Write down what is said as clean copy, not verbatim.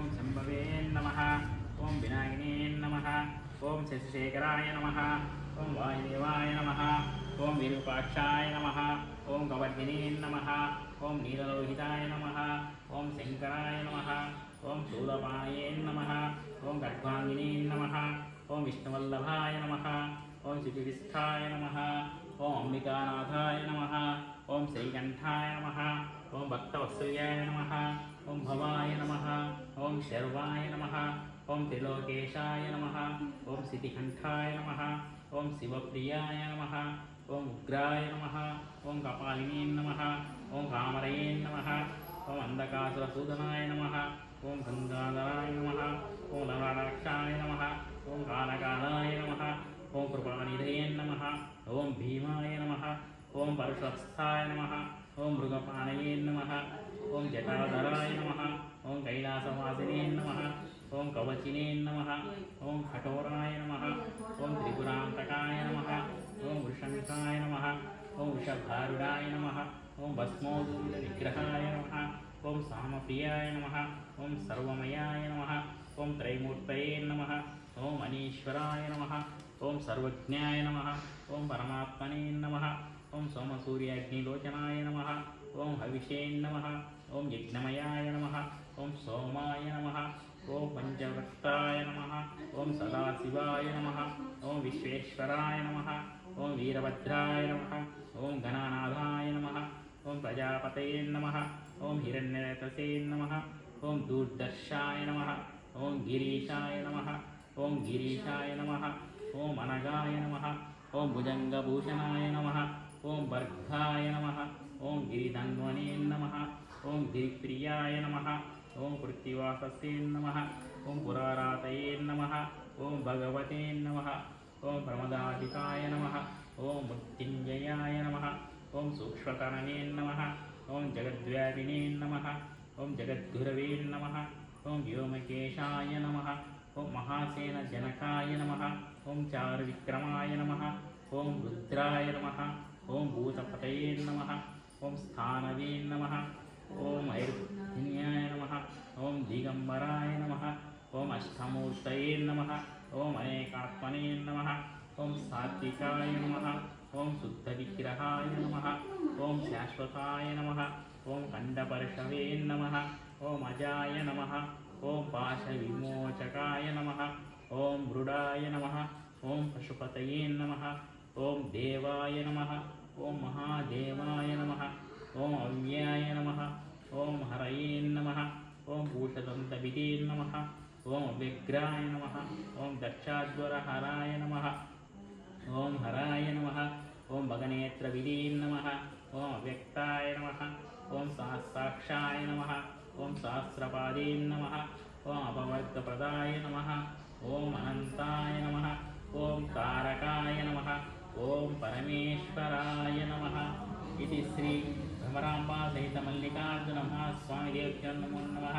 ఓం శంభవే నమః ఓం వినాయనే నమః ఓం శశిశేఖరాయ నమః ఓం వాయుదేవాయ నమః ఓం విరూపాక్షాయ నమః ఓం కవర్ధినే నమః ఓం నీలలోహితాయ నమః ఓం శంకరాయ నమః ఓం శూలపాణయే నమః ఓం ఖడ్గాంగినే నమః ఓం విష్ణువల్లభాయ నమః ఓం శుచివిస్థాయ నమః ఓం అంబికానాథాయ నమః ఓం శ్రీకంఠాయ నమః ఓం భక్తవత్సల్యాయ నమః ఓం భవాయ నమః ఓం శర్వాయ నమః ఓం త్రిలోకేశాయ నమః ఓం సిద్ధికంఠాయ నమః ఓం శివప్రియాయ నమః ఓం ఉగ్రాయ నమః ఓం కపాలినే నమః ఓం కామరయే నమః ఓం అంధకాసురసూదనాయ నమః ఓం గంగాధరాయ నమః ఓం లలాటాక్షాయ నమః ఓం కాలకాలాయ నమః ఓం కృపానిధయే నమః ఓం భీమాయ నమః ఓం పరుషస్థాయ నమః ఓం మృగపాణయే నమః ఓం జటాధరాయ నమః ఓం కైలాసవాసినే నమః ఓం కవచినే నమః ఓం కఠోరాయ నమః ఓం త్రిపురాంతకాయ నమః ఓం వృషంకాయ నమః ఓం వృషభారుడాయ నమః ఓం భస్మోదూల విగ్రహాయ నమః ఓం సామప్రియాయ నమః ఓం సర్వమయాయ నమః ఓం త్రైమూర్తయే నమః ఓం అనీశ్వరాయ నమః ఓం సర్వజ్ఞాయ నమః ఓం పరమాత్మనే నమః ఓం సోమసూర్యాగ్నిలోచనాయ నమః ఓం హవిషే నమః ఓం యజ్ఞమయాయ నమః ఓం సోమాయ నమః ఓం పంచవక్తాయ నమః ఓం సదాశివాయ నమః ఓం విశ్వేశ్వరాయ నమః ఓం వీరభద్రాయ నమః ఓం గణనాథాయ నమః ఓం ప్రజాపతయే నమః ఓం హిరణ్యరేతసే నమః ఓం దూర్దర్శాయ నమః ఓం గిరీశాయ నమః ఓం గిరీశాయ నమః ఓం అనగాయ నమః ఓం భుజంగభూషణాయ నమః ఓం భర్గాయ నమః ఓం గిరిధన్వనే నమః ఓం గిరిప్రియాయ నమః ఓం కృత్తివాససే నమః ఓం పురారాతయే నమః ఓం భగవతే నమః ఓం ప్రమదాధికాయ నమః ఓం మృత్యుంజయాయ నమః ఓం సూక్ష్మకరణే నమః ఓం జగద్వ్యాపినే నమః ఓం జగద్గురవే నమః ఓం వ్యోమకేశాయ నమః ఓం మహాసేనజనకాయ నమః ఓం చారువిక్రమాయ నమః ఓం రుద్రాయ నమః ఓం భూతపతయే నమః ఓం స్థానవే నమః ఓం ఐర్ధిన్యాయ నమః ఓం దిగంబరాయ నమః ఓం అష్టమూర్తయే నమః ఓం అనేకాత్మనే నమః ఓం సాత్వికాయ నమః ఓం శుద్ధవిగ్రహాయ నమః ఓం శాశ్వతాయ నమః ఓం ఖండపర్షవే నమః ఓం అజాయ నమః ఓం పాశవిమోచకాయ నమః ఓం మృడాయ నమః ఓం పశుపతయే నమః ఓం దేవాయ నమః ఓం మహాదేవాయ నమః ఓం అవ్యాయ నమః ఓం హరయే నమః ఓం భూషదంతవిదే నమః ఓం వ్యగ్రాయ నమః ఓం దక్షాధ్వరహరాయ నమః ఓం హరాయ నమః ఓం భగనేత్రవిదే నమః ఓం అవ్యక్తాయ నమః ఓం సహస్రాక్షాయ నమః ఓం సహస్రపాదే నమః ఓం అపవర్గప్రదాయ నమః ఓం అనంతాయ నమః ఓం తారకాయ నమః ఓం పరమేశ్వరాయ నమః ఇది శ్రీ భ్రమరాంబా సహిత మల్లికార్జున మహాస్వామిదేభ్యో నమో నమః.